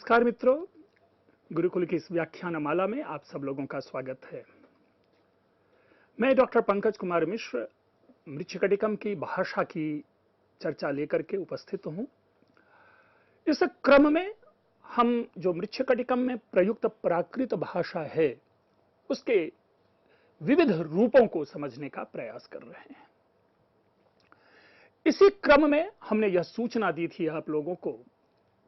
नमस्कार मित्रों, गुरुकुल की इस व्याख्यानमाला में आप सब लोगों का स्वागत है। मैं डॉक्टर पंकज कुमार मिश्र मृच्छकटिकम की भाषा की चर्चा लेकर के उपस्थित हूं। इस क्रम में हम जो मृच्छकटिकम में प्रयुक्त प्राकृत भाषा है उसके विविध रूपों को समझने का प्रयास कर रहे हैं। इसी क्रम में हमने यह सूचना दी थी आप लोगों को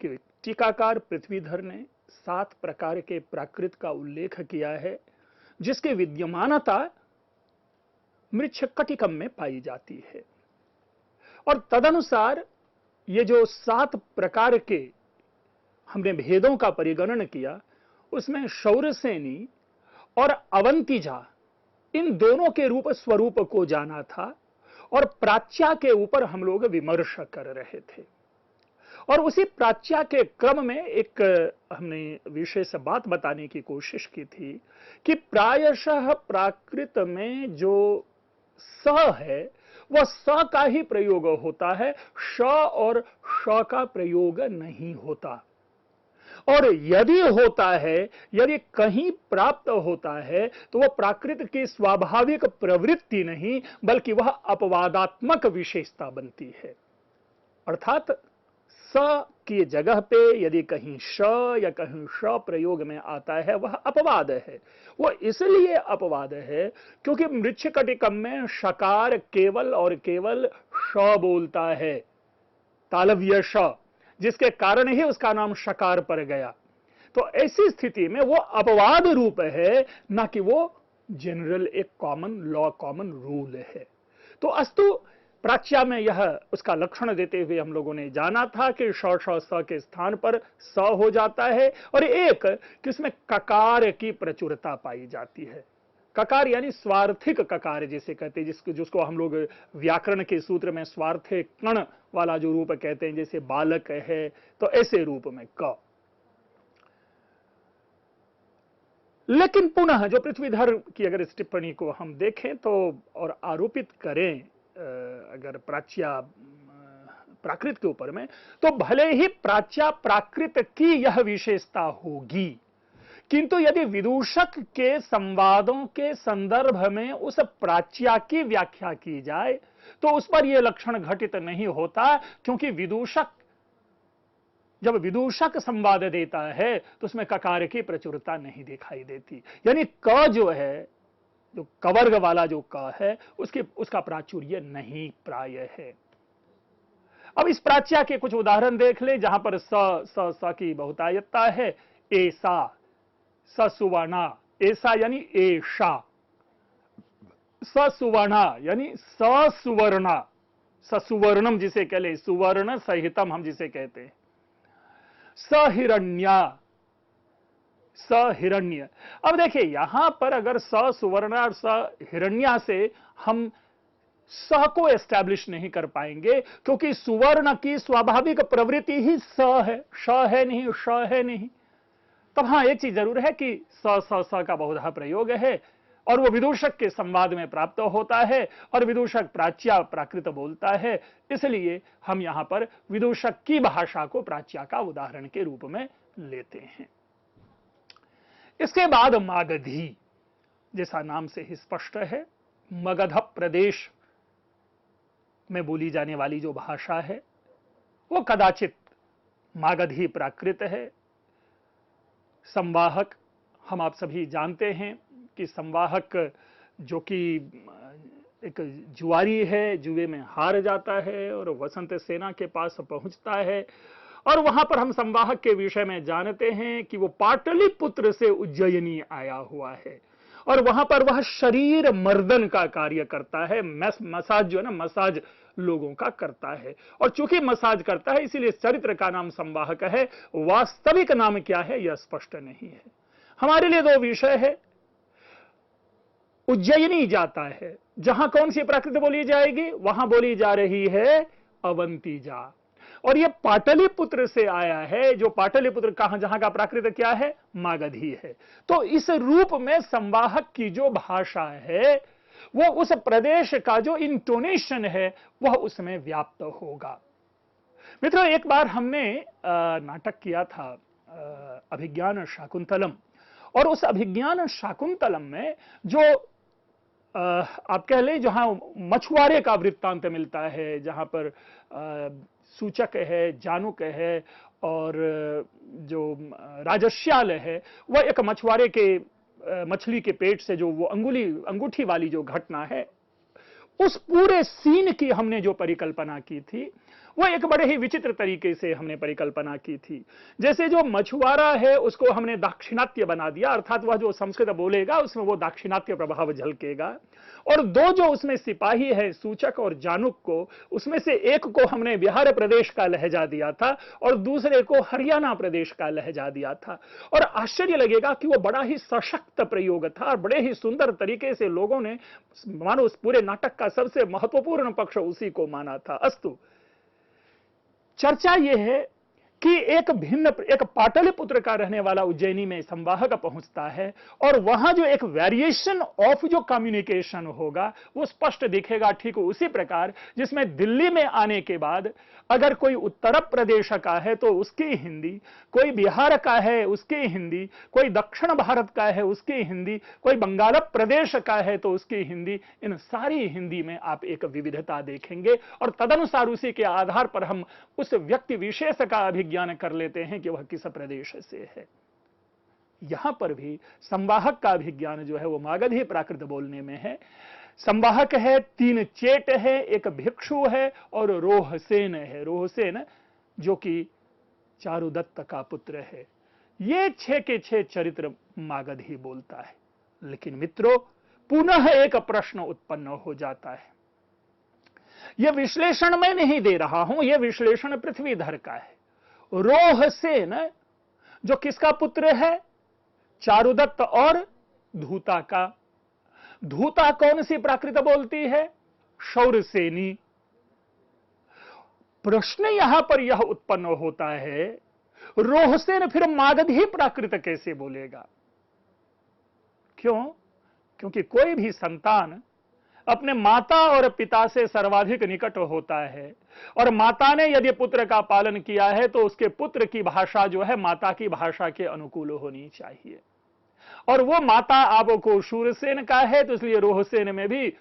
कि टीकाकार पृथ्वीधर ने 7 प्रकार के प्राकृत का उल्लेख किया है जिसकी विद्यमानता मृच्छकटिकम में पाई जाती है। और तदनुसार ये जो 7 प्रकार के हमने भेदों का परिगणन किया उसमें शौरसेनी और अवंतिजा इन दोनों के रूप स्वरूप को जाना था और प्राच्या के ऊपर हम लोग विमर्श कर रहे थे। और उसी प्राच्या के क्रम में एक हमने विशेष बात बताने की कोशिश की थी कि प्रायशः प्राकृत में जो स है वह स का ही प्रयोग होता है, श और श का प्रयोग नहीं होता। और यदि होता है, यदि कहीं प्राप्त होता है तो वह प्राकृत की स्वाभाविक प्रवृत्ति नहीं बल्कि वह अपवादात्मक विशेषता बनती है। अर्थात स की जगह पे यदि कहीं श या कहीं श प्रयोग में आता है वह अपवाद है। वह इसलिए अपवाद है क्योंकि मृच्छकटिकम में शकार केवल और केवल श बोलता है, तालव्य श, जिसके कारण ही उसका नाम शकार पड़ गया। तो ऐसी स्थिति में वो अपवाद रूप है, ना कि वो जनरल एक कॉमन लॉ, कॉमन रूल है। तो अस्तु प्राच्या में यह उसका लक्षण देते हुए हम लोगों ने जाना था कि श श स के स्थान पर स हो जाता है और एक किसमें ककार की प्रचुरता पाई जाती है। ककार यानी स्वार्थिक ककार जिसे कहते हैं, जिसको हम लोग व्याकरण के सूत्र में स्वार्थिक कण वाला जो रूप कहते हैं, जैसे बालक है तो ऐसे रूप में क। लेकिन पुनः जो पृथ्वीधर की अगर इस टिप्पणी को हम देखें तो और आरोपित करें अगर प्राच्या प्राकृत के ऊपर में, तो भले ही प्राच्या प्राकृत की यह विशेषता होगी, किंतु यदि विदूषक के संवादों के संदर्भ में उस प्राच्या की व्याख्या की जाए तो उस पर यह लक्षण घटित नहीं होता, क्योंकि विदूषक जब विदूषक संवाद देता है तो उसमें ककार की प्रचुरता नहीं दिखाई देती। यानी क जो है, जो कवर्ग वाला जो क है उसका प्राचुर्य नहीं प्राय है। अब इस प्राच्या के कुछ उदाहरण देख ले जहां पर स की बहुतायतता है। ऐसा, ससुवर्णा, ऐसा यानी ऐशा, ससुवर्णा यानी ससुवर्णा, ससुवर्णम जिसे कह ले, सुवर्ण सहितम हम जिसे कहते हैं। सहिरण्या, सहिरण्य। अब देखिए यहां पर अगर सुवर्ण और सहिरण्या से हम स को एस्टैब्लिश नहीं कर पाएंगे, क्योंकि सुवर्ण की स्वाभाविक प्रवृत्ति ही स है, श है नहीं, श है नहीं। तब हां एक चीज जरूर है कि स का बहुधा प्रयोग है और वो विदूषक के संवाद में प्राप्त होता है और विदूषक प्राच्या प्राकृत बोलता है, इसलिए हम यहां पर विदूषक की भाषा को प्राच्या का उदाहरण के रूप में लेते हैं। इसके बाद मागधी, जैसा नाम से ही स्पष्ट है, मगध प्रदेश में बोली जाने वाली जो भाषा है वो कदाचित मागधी प्राकृत है। संवाहक हम आप सभी जानते हैं कि संवाहक जो कि एक जुआरी है, जुए में हार जाता है और वसंत सेना के पास पहुंचता है और वहां पर हम संवाहक के विषय में जानते हैं कि वो पाटलिपुत्र से उज्जयिनी आया हुआ है और वहां पर वह शरीर मर्दन का कार्य करता है। मसाज जो है ना, मसाज लोगों का करता है और चूंकि मसाज करता है इसीलिए चरित्र का नाम संवाहक है। वास्तविक नाम क्या है यह स्पष्ट नहीं है। हमारे लिए दो विषय है। उज्जयिनी जाता है, जहां कौन सी प्राकृत बोली जाएगी, वहां बोली जा रही है अवंतिजा, और यह पाटलिपुत्र से आया है, जो पाटलिपुत्र कहां, जहां का प्राकृत क्या है, मागधी है। तो इस रूप में संवाहक की जो भाषा है वो उस प्रदेश का जो इंटोनेशन है वह उसमें व्याप्त होगा। मित्रों एक बार हमने नाटक किया था अभिज्ञान शाकुंतलम। और उस अभिज्ञान शाकुंतलम में जो आप कह लें जहां मछुआरे का वृत्तांत मिलता है, जहां पर सूचक है, जानुक है और जो राजस्याल है, वह एक मछुआरे के मछली के पेट से जो वो अंगूठी वाली जो घटना है, उस पूरे सीन की हमने जो परिकल्पना की थी वो एक बड़े ही विचित्र तरीके से हमने परिकल्पना की थी। जैसे जो मछुआरा है उसको हमने दाक्षिणात्य बना दिया, अर्थात वह जो संस्कृत बोलेगा उसमें वो दाक्षिणात्य प्रभाव झलकेगा। और दो जो उसमें सिपाही है, सूचक और जानुक को, उसमें से एक को हमने बिहार प्रदेश का लहजा दिया था और दूसरे को हरियाणा प्रदेश का लहजा दिया था। और आश्चर्य लगेगा कि वो बड़ा ही सशक्त प्रयोग था और बड़े ही सुंदर तरीके से लोगों ने मानो उस पूरे नाटक का सबसे महत्वपूर्ण पक्ष उसी को माना था। अस्तु, चर्चा यह है कि एक पाटलिपुत्र का रहने वाला उज्जैनी में संवाहक पहुंचता है और वहां जो एक वेरिएशन ऑफ जो कम्युनिकेशन होगा वो स्पष्ट दिखेगा, ठीक उसी प्रकार जिसमें दिल्ली में आने के बाद अगर कोई उत्तर प्रदेश का है तो उसकी हिंदी, कोई बिहार का है उसकी हिंदी, कोई दक्षिण भारत का है उसकी हिंदी, कोई बंगाल प्रदेश का है तो उसकी हिंदी, इन सारी हिंदी में आप एक विविधता देखेंगे और तदनुसार उसी के आधार पर हम उस व्यक्ति विशेष का अभिज्ञान कर लेते हैं कि वह किस प्रदेश से है। यहां पर भी संवाहक का अभिज्ञान जो है वो मागधी प्राकृत बोलने में है। संवाहक है, 3 चेट है, एक भिक्षु है और रोहसेन है। रोहसेन जो कि चारुदत्त का पुत्र है। ये 6 के 6 चरित्र मागधी बोलता है। लेकिन मित्रों, पुनः एक प्रश्न उत्पन्न हो जाता है। यह विश्लेषण मैं नहीं दे रहा हूं, यह विश्लेषण पृथ्वीधर का है। रोहसेन जो किसका पुत्र है? चारुदत्त और धूता का। धूता कौन सी प्राकृत बोलती है? शौरसेनी। प्रश्न यहां पर यह उत्पन्न होता है, रोहसेन फिर मागधी प्राकृत कैसे बोलेगा? क्यों? क्योंकि कोई भी संतान अपने माता और पिता से सर्वाधिक निकट होता है और माता ने यदि पुत्र का पालन किया है तो उसके पुत्र की भाषा जो है माता की भाषा के अनुकूल होनी चाहिए। और वो माता आपको शूरसेन का है तो इसलिए रोहसेन में भी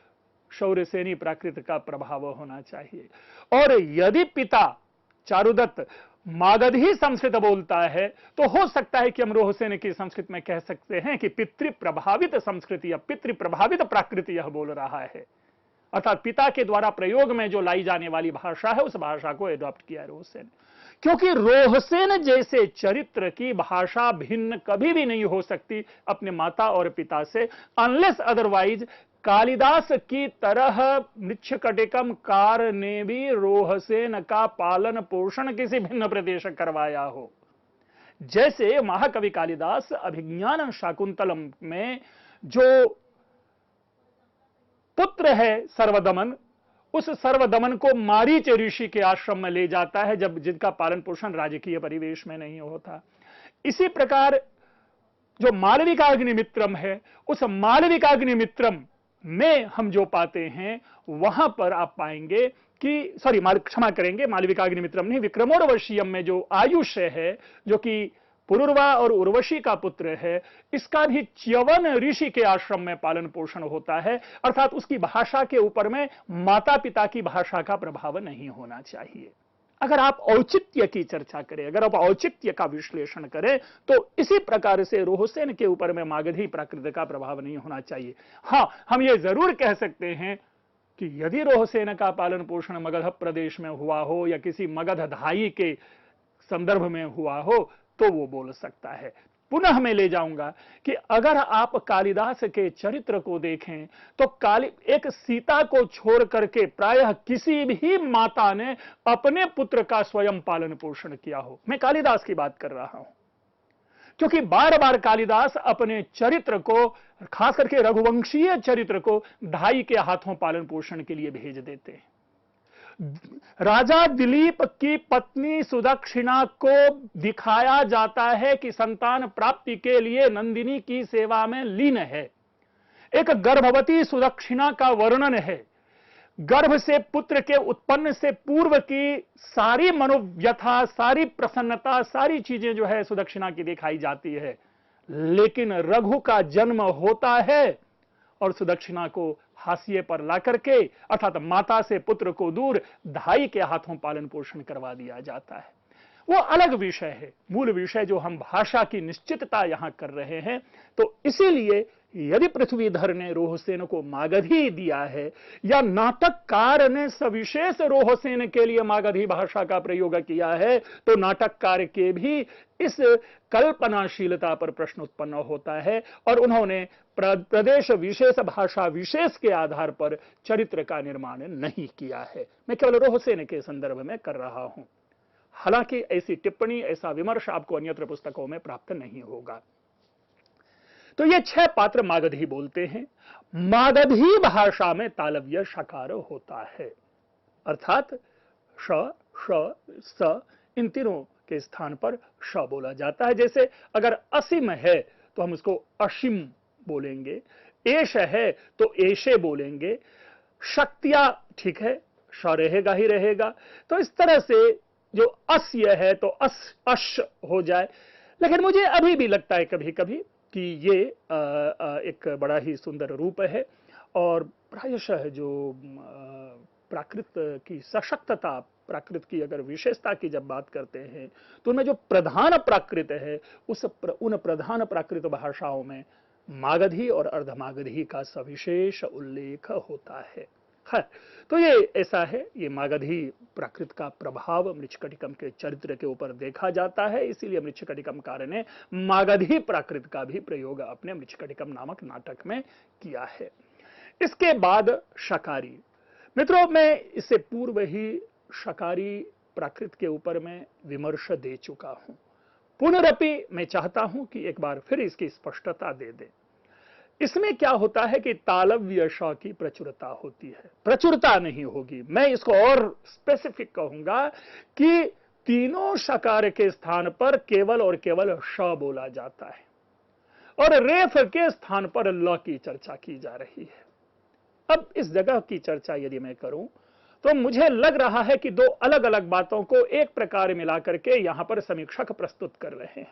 शौरसेनी प्राकृत का प्रभाव होना चाहिए। और यदि पिता चारुदत्त मागधी संस्कृत बोलता है तो हो सकता है कि हम रोहसेन की संस्कृत में कह सकते हैं कि पितृ प्रभावित संस्कृति या पितृ प्रभावित प्राकृति यह बोल रहा है, अर्थात पिता के द्वारा प्रयोग में जो लाई जाने वाली भाषा है उस भाषा को एडॉप्ट किया रोहसेन। क्योंकि रोहसेन जैसे चरित्र की भाषा भिन्न कभी भी नहीं हो सकती अपने माता और पिता से, अनलेस अदरवाइज कालिदास की तरह मृच्छकटिकम कार ने भी रोहसेन का पालन पोषण किसी भिन्न प्रदेश करवाया हो। जैसे महाकवि कालिदास अभिज्ञान शाकुंतलम में जो पुत्र है सर्वदमन, उस सर्वदमन को मारीच ऋषि के आश्रम में ले जाता है जब जिनका पालन पोषण राजकीय परिवेश में नहीं होता। इसी प्रकार जो मालविकाग्निमित्रम है, उस मालविकाग्निमित्रम में हम जो पाते हैं वहां पर आप पाएंगे कि क्षमा करेंगे, मालविकाग्निमित्रम नहीं, विक्रमोर्वशीयम में जो आयुष्य है जो कि पुरुरवा और उर्वशी का पुत्र है, इसका भी च्यवन ऋषि के आश्रम में पालन पोषण होता है, अर्थात उसकी भाषा के ऊपर में माता पिता की भाषा का प्रभाव नहीं होना चाहिए। अगर आप औचित्य की चर्चा करें, अगर आप औचित्य का विश्लेषण करें तो इसी प्रकार से रोहसेन के ऊपर में मागधी प्राकृत का प्रभाव नहीं होना चाहिए। हां, हम ये जरूर कह सकते हैं कि यदि रोहसेन का पालन पोषण मगध प्रदेश में हुआ हो या किसी मगध धाई के संदर्भ में हुआ हो तो वो बोल सकता है। पुनः मैं ले जाऊंगा कि अगर आप कालिदास के चरित्र को देखें तो एक सीता को छोड़ करके प्रायः किसी भी माता ने अपने पुत्र का स्वयं पालन पोषण किया हो। मैं कालिदास की बात कर रहा हूं, क्योंकि बार बार कालिदास अपने चरित्र को, खास करके रघुवंशीय चरित्र को, धाई के हाथों पालन पोषण के लिए भेज देते हैं। राजा दिलीप की पत्नी सुदक्षिणा को दिखाया जाता है कि संतान प्राप्ति के लिए नंदिनी की सेवा में लीन है। एक गर्भवती सुदक्षिणा का वर्णन है। गर्भ से पुत्र के उत्पन्न से पूर्व की सारी मनोव्यथा, सारी प्रसन्नता, सारी चीजें जो है सुदक्षिणा की दिखाई जाती है। लेकिन रघु का जन्म होता है और सुदक्षिणा को हाशिए पर ला करके, अर्थात माता से पुत्र को दूर धाई के हाथों पालन पोषण करवा दिया जाता है। वो अलग विषय है। मूल विषय जो हम भाषा की निश्चितता यहां कर रहे हैं, तो इसीलिए यदि पृथ्वीधर ने रोहसेन को मागधी दिया है या नाटककार ने सविशेष रोहसेन के लिए मागधी भाषा का प्रयोग किया है, तो नाटककार के भी इस कल्पनाशीलता पर प्रश्न उत्पन्न होता है और उन्होंने प्रदेश विशेष, भाषा विशेष के आधार पर चरित्र का निर्माण नहीं किया है। मैं केवल रोहसेन के संदर्भ में कर रहा हूं। हालांकि ऐसी टिप्पणी, ऐसा विमर्श आपको अन्यत्र पुस्तकों में प्राप्त नहीं होगा। तो ये 6 पात्र मागधी बोलते हैं। मागधी भाषा में तालव्य शकार होता है, अर्थात श, श, स इन तीनों के स्थान पर श बोला जाता है। जैसे अगर असीम है तो हम उसको असीम बोलेंगे, एश है तो एशे बोलेंगे, शक्तिया ठीक है, श रहेगा ही रहेगा। तो इस तरह से जो अस्य है तो अश हो जाए। लेकिन मुझे अभी भी लगता है कभी कभी कि ये एक बड़ा ही सुंदर रूप है और प्रायशः जो प्राकृत की सशक्तता, प्राकृत की अगर विशेषता की जब बात करते हैं तो उनमें जो प्रधान प्राकृत है उन प्रधान प्राकृत भाषाओं में मागधी और अर्धमागधी का सविशेष उल्लेख होता है। तो ये ऐसा है, ये मागधी प्राकृत का प्रभाव मृच्छकटिकम के चरित्र के ऊपर देखा जाता है। इसीलिए मृच्छकटिकमकार ने मागधी प्राकृत का भी प्रयोग अपने मृच्छकटिकम नामक नाटक में किया है। इसके बाद शकारी। मित्रों, मैं इससे पूर्व ही शकारी प्राकृत के ऊपर में विमर्श दे चुका हूं। पुनरपि मैं चाहता हूं कि एक बार फिर इसकी स्पष्टता दे दे। इसमें क्या होता है कि तालव्य श की प्रचुरता होती है, प्रचुरता नहीं होगी। मैं इसको और स्पेसिफिक कहूंगा कि तीनों शकार के स्थान पर केवल और केवल श बोला जाता है और रेफ के स्थान पर ल की चर्चा की जा रही है। अब इस जगह की चर्चा यदि मैं करूं तो मुझे लग रहा है कि दो अलग अलग बातों को एक प्रकार मिलाकर के यहां पर समीक्षक प्रस्तुत कर रहे हैं,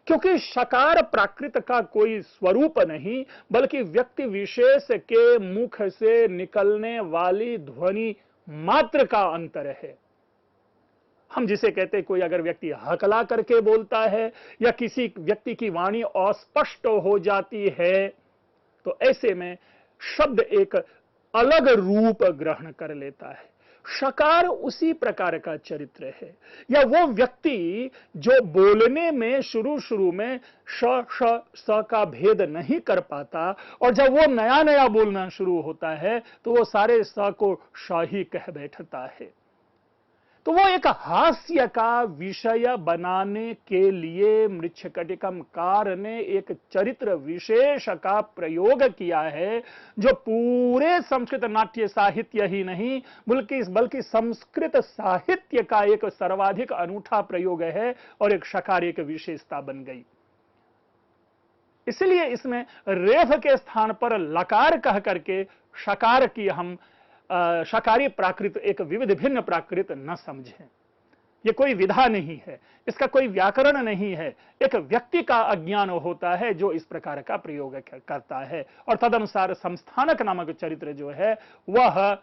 क्योंकि शकार प्राकृत का कोई स्वरूप नहीं बल्कि व्यक्ति विशेष के मुख से निकलने वाली ध्वनि मात्र का अंतर है। हम जिसे कहते हैं, कोई अगर व्यक्ति हकला करके बोलता है या किसी व्यक्ति की वाणी अस्पष्ट हो जाती है तो ऐसे में शब्द एक अलग रूप ग्रहण कर लेता है। शकार उसी प्रकार का चरित्र है, या वो व्यक्ति जो बोलने में शुरू में श श स का भेद नहीं कर पाता और जब वो नया नया बोलना शुरू होता है तो वो सारे स को श ही कह बैठता है। तो वो एक हास्य का विषय बनाने के लिए मृच्छकटिकमकार ने एक चरित्र विशेष का प्रयोग किया है, जो पूरे संस्कृत नाट्य साहित्य ही नहीं बल्कि संस्कृत साहित्य का एक सर्वाधिक अनूठा प्रयोग है और एक शकार एक विशेषता बन गई। इसलिए इसमें रेफ के स्थान पर लकार कह करके शकार की हम शकारी प्राकृत एक विविध भिन्न प्राकृत न समझें। यह कोई विधा नहीं है, इसका कोई व्याकरण नहीं है, एक व्यक्ति का अज्ञान होता है जो इस प्रकार का प्रयोग करता है। और तदनुसार संस्थानक नामक चरित्र जो है वह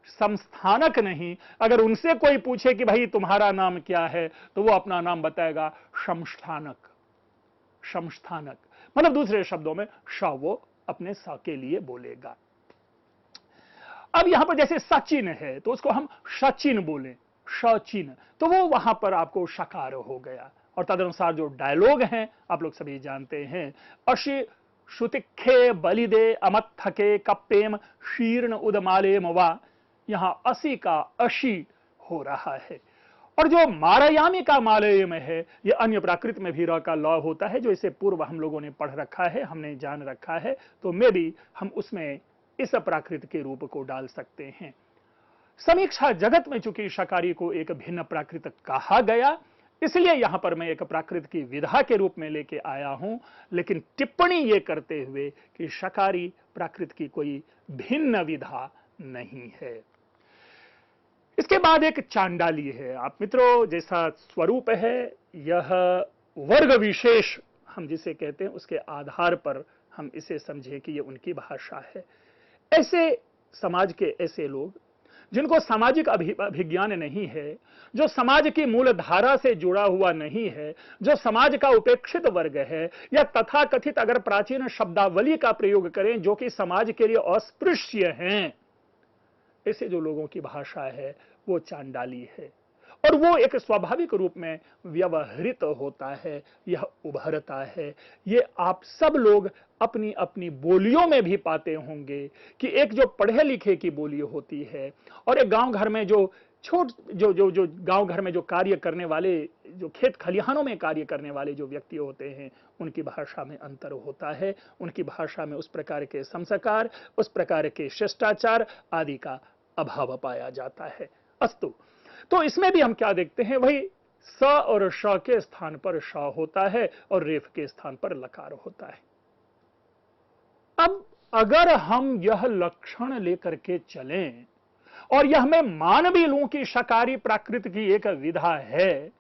संस्थानक नहीं। अगर उनसे कोई पूछे कि भाई तुम्हारा नाम क्या है तो वो अपना नाम बताएगा संस्थानक। संस्थानक मतलब दूसरे शब्दों में श वो अपने स के लिए बोलेगा। अब यहां पर जैसे सचिन है तो उसको हम सचिन बोले, सचिन, तो वो वहां पर आपको शकार हो गया। और तदनुसार जो डायलॉग हैं आप लोग सभी जानते हैं, अशि श्रुतिखे बलिदे अमत्थके कप्पेम शीर्ण उदमाले मवा, यहां असी का अशी हो रहा है। और जो मारयामी का मालयम है यह अन्य प्राकृत में भी र का लॉ होता है, जो इसे पूर्व हम लोगों ने पढ़ रखा है, हमने जान रखा है, तो मे भी हम उसमें इस प्राकृत के रूप को डाल सकते हैं। समीक्षा जगत में चूंकि शकारी को एक भिन्न प्राकृत कहा गया, इसलिए यहां पर मैं एक प्राकृत की विधा के रूप में लेके आया हूं, लेकिन टिप्पणी यह करते हुए कि शकारी प्राकृत की कोई भिन्न विधा नहीं है। इसके बाद एक चांडाली है। आप मित्रों, जैसा स्वरूप है, यह वर्ग विशेष हम जिसे कहते हैं उसके आधार पर हम इसे समझें कि यह उनकी भाषा है। ऐसे समाज के ऐसे लोग जिनको सामाजिक अभिज्ञान नहीं है, जो समाज की मूल धारा से जुड़ा हुआ नहीं है, जो समाज का उपेक्षित वर्ग है, या तथाकथित अगर प्राचीन शब्दावली का प्रयोग करें जो कि समाज के लिए अस्पृश्य हैं, ऐसे जो लोगों की भाषा है वो चांडाली है। और वो एक स्वाभाविक रूप में व्यवहृत होता है, यह उभरता है। ये आप सब लोग अपनी अपनी बोलियों में भी पाते होंगे कि एक जो पढ़े लिखे की बोली होती है और एक गांव घर में जो गांव घर में जो कार्य करने वाले, जो खेत खलिहानों में कार्य करने वाले जो व्यक्ति होते हैं, उनकी भाषा में अंतर होता है। उनकी भाषा में उस प्रकार के संस्कार, उस प्रकार के शिष्टाचार आदि का अभाव पाया जाता है। अस्तु, तो इसमें भी हम क्या देखते हैं, वही स और श के स्थान पर श होता है और रेफ के स्थान पर लकार होता है। अब अगर हम यह लक्षण लेकर के चलें और यह मैं मान भी लूं कि शकारी प्राकृत की एक विधा है,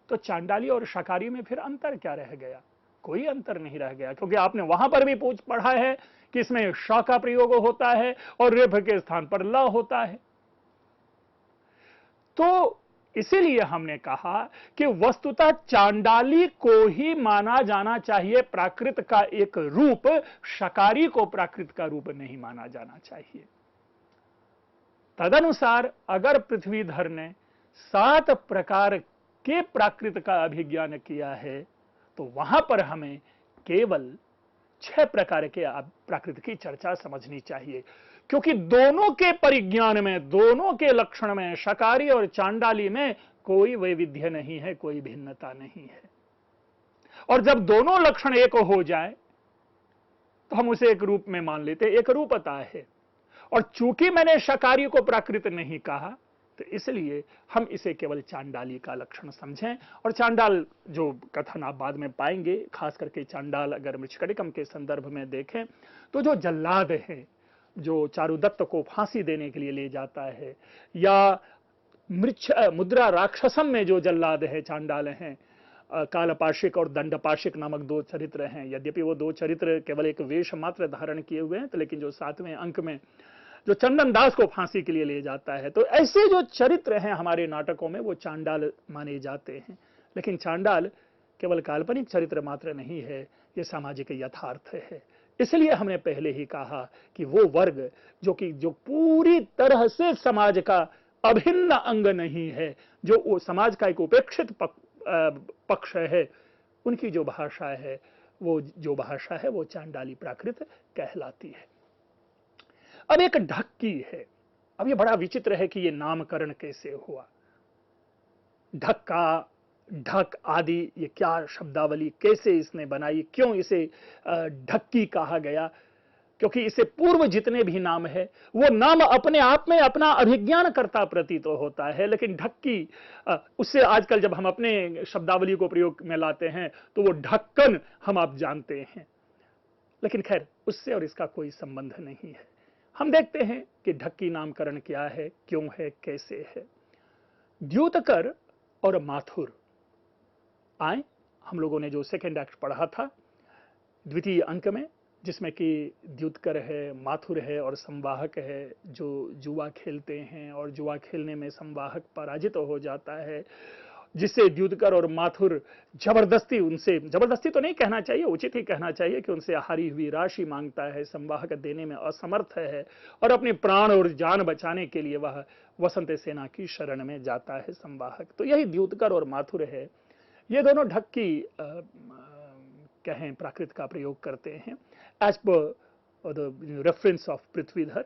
तो चांडाली और शकारी में फिर अंतर क्या रह गया? कोई अंतर नहीं रह गया, क्योंकि आपने वहां पर भी पढ़ा है कि इसमें श का प्रयोग होता है और रेफ के स्थान पर ल होता है। तो इसीलिए हमने कहा कि वस्तुतः चांडाली को ही माना जाना चाहिए प्राकृत का एक रूप, शकारी को प्राकृत का रूप नहीं माना जाना चाहिए। तदनुसार अगर पृथ्वीधर ने 7 प्रकार के प्राकृत का अभिज्ञान किया है, तो वहां पर हमें केवल 6 प्रकार के प्राकृत की चर्चा समझनी चाहिए, क्योंकि दोनों के परिज्ञान में, दोनों के लक्षण में, शकारी और चांडाली में कोई वैविध्य नहीं है, कोई भिन्नता नहीं है। और जब दोनों लक्षण एक हो जाए तो हम उसे एक रूप में मान लेते, एक रूपता है। और चूंकि मैंने शकारी को प्राकृत नहीं कहा, तो इसलिए हम इसे केवल चांडाली का लक्षण समझें। और चांडाल जो कथन आप बाद में पाएंगे, खास करके चांडाल अगर मृच्छकटिकम के संदर्भ में देखें तो जो जल्लाद है, जो चारुदत्त को फांसी देने के लिए ले जाता है, या मुद्रा राक्षसम में जो जल्लाद है, चांडाल हैं, कालपाशिक और दंडपाशिक नामक 2 चरित्र हैं। यद्यपि वो 2 चरित्र केवल एक वेश मात्र धारण किए हुए हैं, तो लेकिन जो 7वें अंक में जो चंदन दास को फांसी के लिए ले जाता है, तो ऐसे जो चरित्र हैं हमारे नाटकों में वो चांडाल माने जाते हैं। लेकिन चांडाल केवल काल्पनिक चरित्र मात्र नहीं है, ये सामाजिक यथार्थ है। इसलिए हमने पहले ही कहा कि वो वर्ग जो पूरी तरह से समाज का अभिन्न अंग नहीं है, जो वो समाज का एक उपेक्षित पक्ष है, उनकी जो भाषा है, वो चांडाली प्राकृत कहलाती है। अब एक ढक्की है। अब ये बड़ा विचित्र है कि ये नामकरण कैसे हुआ। ढक्का, ढक आदि, ये क्या शब्दावली कैसे इसने बनाई, क्यों इसे ढक्की कहा गया? क्योंकि इससे पूर्व जितने भी नाम है वो नाम अपने आप में अपना अभिज्ञान करता प्रतीत होता है, लेकिन ढक्की उससे आजकल जब हम अपने शब्दावली को प्रयोग में लाते हैं तो वो ढक्कन हम आप जानते हैं, लेकिन खैर उससे और इसका कोई संबंध नहीं है। हम देखते हैं कि ढक्की नामकरण क्या है, क्यों है, कैसे है। द्योतकर और माथुर आए, हम लोगों ने जो सेकेंड एक्ट पढ़ा था द्वितीय अंक में, जिसमें कि द्योतकर है, माथुर है और संवाहक है, जो जुआ खेलते हैं और जुआ खेलने में संवाहक पराजित हो जाता है, जिससे द्योतकर और माथुर जबरदस्ती, उनसे जबरदस्ती तो नहीं कहना चाहिए, उचित ही कहना चाहिए कि उनसे हारी हुई राशि मांगता है, संवाहक देने में असमर्थ है और अपने प्राण और जान बचाने के लिए वह वसंत सेना की शरण में जाता है संवाहक। तो यही द्योतकर और माथुर है। ये दोनों ढक्की कहें प्राकृत का प्रयोग करते हैं as per the reference of Prithvidhar.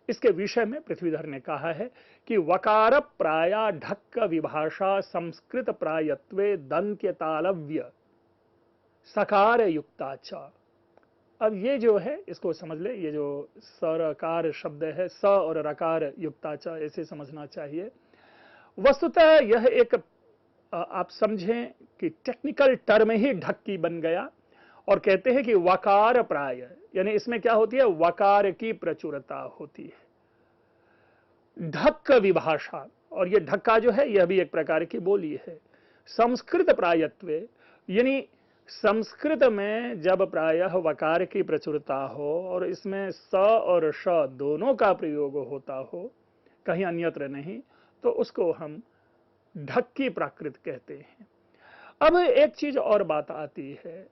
इसके विषय में पृथ्वीधर ने कहा है कि वकार प्राया ढक्क विभाषा संस्कृत प्रायत्वे दंत्य तालव्य सकार युक्ता च। अब ये जो है इसको समझ ले, ये जो सरकार शब्द है, स और रकार युक्ता च, ऐसे समझना चाहिए। वस्तुतः यह एक आप समझें कि टेक्निकल टर्म ही ढक्की बन गया, और कहते हैं कि वकार प्राय, यानी इसमें क्या होती है, वकार की प्रचुरता होती है। ढक्क विभाषा, और ये ढक्का जो है यह भी एक प्रकार की बोली है। संस्कृत प्रायत्व, यानी संस्कृत में जब प्रायः वकार की प्रचुरता हो और इसमें स और श दोनों का प्रयोग होता हो, कहीं अन्यत्र नहीं, तो उसको हम ढक्की प्राकृत कहते हैं। अब एक चीज और बात आती है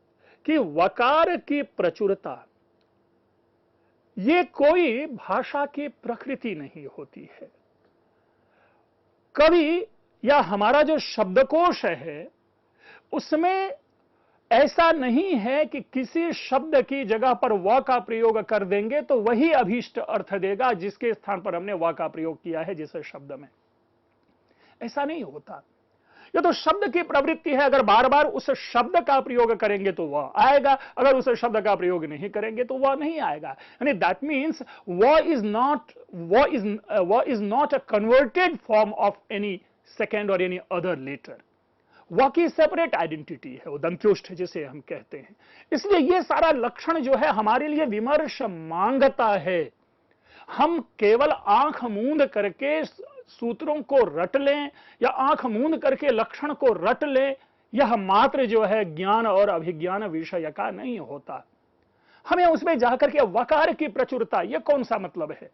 कि वकार की प्रचुरता ये कोई भाषा की प्रकृति नहीं होती है। कवि या हमारा जो शब्दकोश है उसमें ऐसा नहीं है कि किसी शब्द की जगह पर व का प्रयोग कर देंगे तो वही अभीष्ट अर्थ देगा जिसके स्थान पर हमने व का प्रयोग किया है जिस शब्द में। ऐसा नहीं होता। यह तो शब्द की प्रवृत्ति है, अगर बार बार उस शब्द का प्रयोग करेंगे तो वह आएगा, अगर उस शब्द का प्रयोग नहीं करेंगे तो वह नहीं आएगा। यानी दैट मीन्स वह is not a converted form of any second और एनी अदर लेटर। वह की सेपरेट आइडेंटिटी है, वो दंत्योष्ठ जिसे हम कहते हैं। इसलिए यह सारा लक्षण जो है हमारे लिए विमर्श मांगता है। हम केवल आंख मूंद करके सूत्रों को रट लें या आंख मूंद करके लक्षण को रट लें, यह मात्र जो है ज्ञान और अभिज्ञान विषय का नहीं होता। हमें उसमें जाकर के वकार की प्रचुरता, यह कौन सा मतलब है?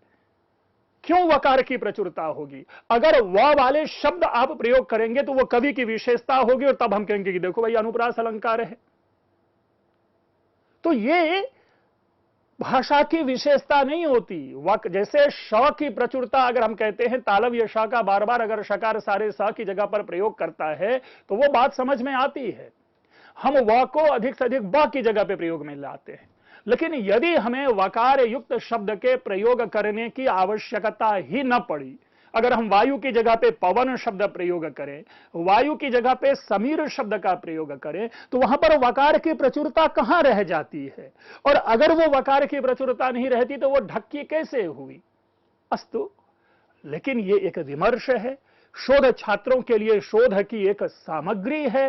क्यों वकार की प्रचुरता होगी? अगर व वाले शब्द आप प्रयोग करेंगे तो वो कवि की विशेषता होगी और तब हम कहेंगे कि देखो भाई अनुप्रास अलंकार है। तो ये भाषा की विशेषता नहीं होती। जैसे श की प्रचुरता, अगर हम कहते हैं तालव्य श का बार बार अगर शकार सारे स की जगह पर प्रयोग करता है तो वो बात समझ में आती है। हम व को अधिक से अधिक ब की जगह पे प्रयोग में लाते हैं। लेकिन यदि हमें वकार युक्त शब्द के प्रयोग करने की आवश्यकता ही न पड़ी, अगर हम वायु की जगह पे पवन शब्द प्रयोग करें, वायु की जगह पे समीर शब्द का प्रयोग करें, तो वहां पर वकार की प्रचुरता कहां रह जाती है? और अगर वो वकार की प्रचुरता नहीं रहती तो वो ढक्की कैसे हुई? अस्तु, लेकिन ये एक विमर्श है, शोध छात्रों के लिए शोध की एक सामग्री है।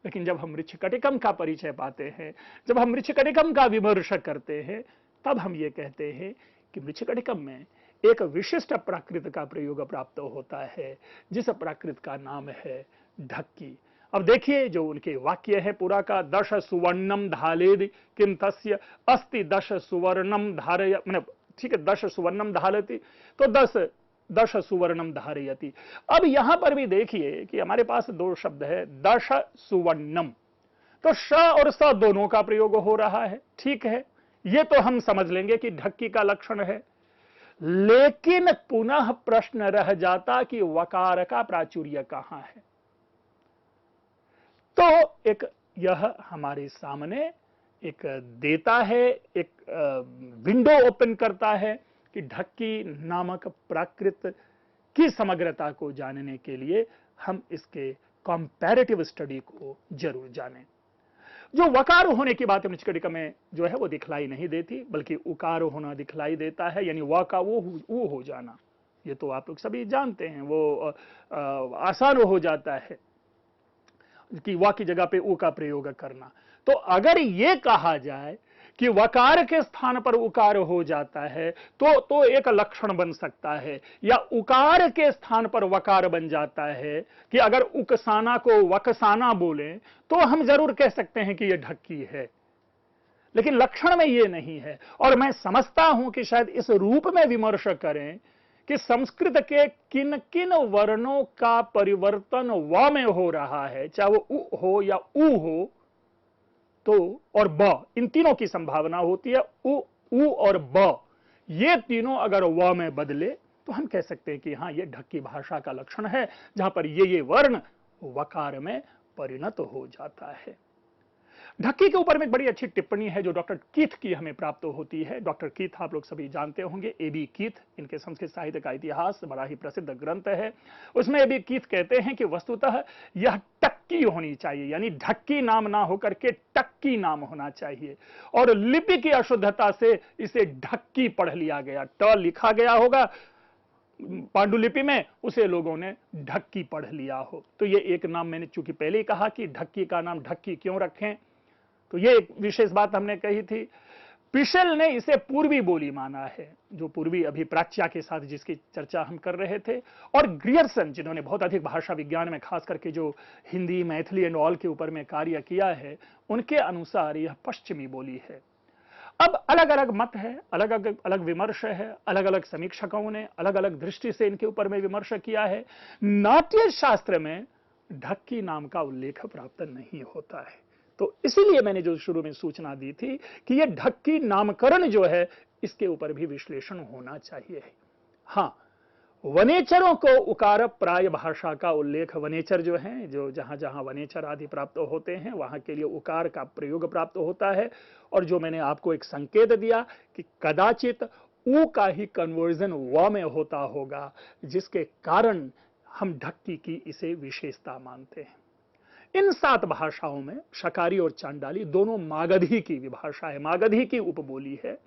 लेकिन जब हम मृच्छकटिकम का परिचय पाते हैं, जब हम मृच्छकटिकम का विमर्श करते हैं, तब हम ये कहते हैं कि मृच्छकटिकम में एक विशिष्ट प्राकृत का प्रयोग प्राप्त होता है, जिस प्राकृत का नाम है ढक्की। अब देखिए जो उनके वाक्य है पूरा का, दश सुवर्णम धालेद किम तस्य अस्ति दश सुवर्णम धारय, मतलब ठीक है, दश सुवर्णम धालति तो दश सुवर्णम धारयति। अब यहां पर भी देखिए कि हमारे पास दो शब्द है, दश सुवर्णम, तो श और स दोनों का प्रयोग हो रहा है। ठीक है, ये तो हम समझ लेंगे कि ढक्की का लक्षण है। लेकिन पुनः प्रश्न रह जाता कि वकार का प्राचुर्य कहां है। तो एक यह हमारे सामने एक देता है, एक विंडो ओपन करता है कि ढक्की नामक प्राकृत की समग्रता को जानने के लिए हम इसके कंपैरेटिव स्टडी को जरूर जानें। जो वकार होने की बात मृच्छकटिकम में जो है वो दिखलाई नहीं देती, बल्कि उकार होना दिखलाई देता है, यानी व का वो हो जाना। ये तो आप लोग सभी जानते हैं, वो आसान हो जाता है कि व की जगह पे उ का प्रयोग करना। तो अगर ये कहा जाए कि वकार के स्थान पर उकार हो जाता है तो एक लक्षण बन सकता है, या उकार के स्थान पर वकार बन जाता है कि अगर उकसाना को वकसाना बोले तो हम जरूर कह सकते हैं कि यह ढक्की है। लेकिन लक्षण में यह नहीं है। और मैं समझता हूं कि शायद इस रूप में विमर्श करें कि संस्कृत के किन किन वर्णों का परिवर्तन व में हो रहा है, चाहे वो उ हो या उ हो, तो और ब, इन तीनों की संभावना होती है। उ और ब, ये तीनों अगर व में बदले तो हम कह सकते हैं कि हां ये ढक्की भाषा का लक्षण है, जहां पर ये वर्ण वकार में परिणत हो जाता है। ढक्की के ऊपर में एक बड़ी अच्छी टिप्पणी है जो डॉक्टर कीथ की हमें प्राप्त होती है। डॉक्टर कीथ आप लोग सभी जानते होंगे, एबी कीथ, इनके संस्कृत साहित्य का इतिहास बड़ा ही प्रसिद्ध ग्रंथ है। उसमें एबी कीथ कहते हैं कि वस्तुतः यह टक्की होनी चाहिए, यानी ढक्की नाम ना होकर के टक्की नाम होना चाहिए, और लिपि की अशुद्धता से इसे ढक्की पढ़ लिया गया। ट लिखा गया होगा पांडुलिपि में, उसे लोगों ने ढक्की पढ़ लिया हो। तो ये एक नाम मैंने चूंकि पहले ही कहा कि ढक्की का नाम ढक्की क्यों रखें, तो ये एक विशेष बात हमने कही थी। पिशेल ने इसे पूर्वी बोली माना है, जो पूर्वी अभी प्राच्या के साथ जिसकी चर्चा हम कर रहे थे, और ग्रियर्सन जिन्होंने बहुत अधिक भाषा विज्ञान में खास करके जो हिंदी, मैथिली एंड ऑल के ऊपर में कार्य किया है, उनके अनुसार यह पश्चिमी बोली है। अब अलग अलग मत है, अलग अलग विमर्श है, अलग अलग समीक्षकों ने अलग अलग दृष्टि से इनके ऊपर में विमर्श किया है। नाट्य शास्त्र में ढक्की नाम का उल्लेख प्राप्त नहीं होता है, तो इसीलिए मैंने जो शुरू में सूचना दी थी कि यह ढक्की नामकरण जो है इसके ऊपर भी विश्लेषण होना चाहिए। हां, वनेचरों को उकार प्राय भाषा का उल्लेख, वनेचर जो है, जो जहां जहां वनेचर आदि प्राप्त होते हैं वहां के लिए उकार का प्रयोग प्राप्त होता है। और जो मैंने आपको एक संकेत दिया कि कदाचित ऊ का ही कन्वर्जन व में होता होगा, जिसके कारण हम ढक्की की इसे विशेषता मानते हैं। इन 7 भाषाओं में शकारी और चांडाली दोनों मागधी की विभाषा है, मागधी की उपबोली है,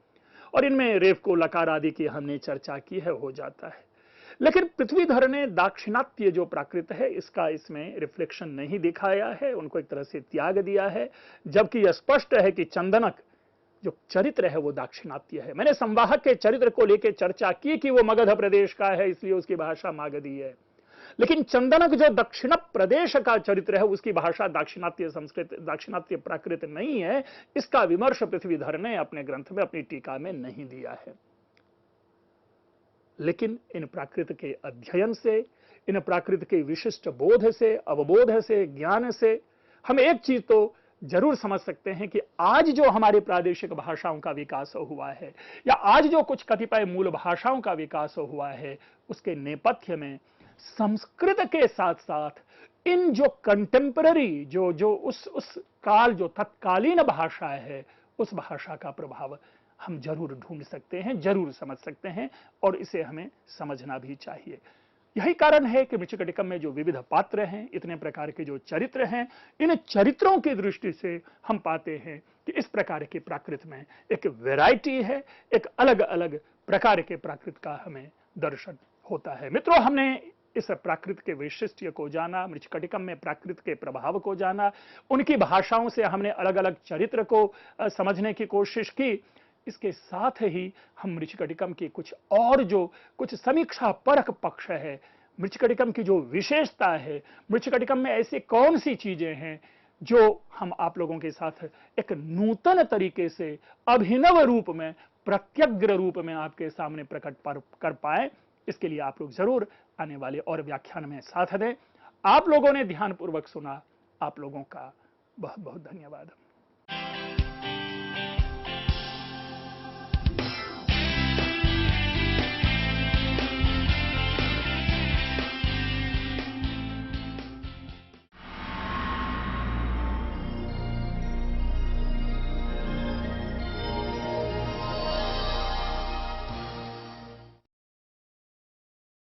और इनमें रेफ को लकार आदि की हमने चर्चा की है, हो जाता है। लेकिन पृथ्वीधर ने दाक्षिणात्य जो प्राकृत है इसका इसमें रिफ्लेक्शन नहीं दिखाया है, उनको एक तरह से त्याग दिया है, जबकि यह स्पष्ट है कि चंदनक जो चरित्र है वो दाक्षिणात्य है। मैंने संवाहक के चरित्र को लेकर चर्चा की कि वो मगध प्रदेश का है, इसलिए उसकी भाषा मागधी है, लेकिन चंदनक जो दक्षिण प्रदेश का चरित्र है उसकी भाषा दाक्षिणात्य संस्कृत, दाक्षिणात्य प्राकृत नहीं है। इसका विमर्श पृथ्वीधर ने अपने ग्रंथ में, अपनी टीका में नहीं दिया है। लेकिन इन प्राकृत के अध्ययन से, इन प्राकृत के विशिष्ट बोध से, अवबोध से, ज्ञान से हम एक चीज तो जरूर समझ सकते हैं कि आज जो हमारी प्रादेशिक भाषाओं का विकास हुआ है, या आज जो कुछ कतिपय मूल भाषाओं का विकास हुआ है, उसके नेपथ्य में संस्कृत के साथ साथ इन जो कंटेम्पररी जो उस काल, जो तत्कालीन भाषा है, उस भाषा का प्रभाव हम जरूर ढूंढ सकते हैं, जरूर समझ सकते हैं, और इसे हमें समझना भी चाहिए। यही कारण है कि मृच्छकटिकम में जो विविध पात्र हैं, इतने प्रकार के जो चरित्र हैं, इन चरित्रों की दृष्टि से हम पाते हैं कि इस प्रकार के प्राकृत में एक वैरायटी है, एक अलग अलग प्रकार के प्राकृत का हमें दर्शन होता है। मित्रों, हमने इस प्राकृत के वैशिष्ट्य को जाना, मृच्छकटिकम में प्राकृत के प्रभाव को जाना, उनकी भाषाओं से हमने अलग अलग चरित्र को समझने की कोशिश की। इसके साथ ही हम मृच्छकटिकम की कुछ समीक्षा परक पक्ष है, मृच्छकटिकम की जो विशेषता है, मृच्छकटिकम में ऐसी कौन सी चीजें हैं जो हम आप लोगों के साथ एक नूतन तरीके से, अभिनव रूप में, प्रत्यग्र रूप में आपके सामने प्रकट कर पाए, इसके लिए आप लोग जरूर आने वाले और व्याख्यान में साथ दें। आप लोगों ने ध्यानपूर्वक सुना, आप लोगों का बहुत बहुत धन्यवाद।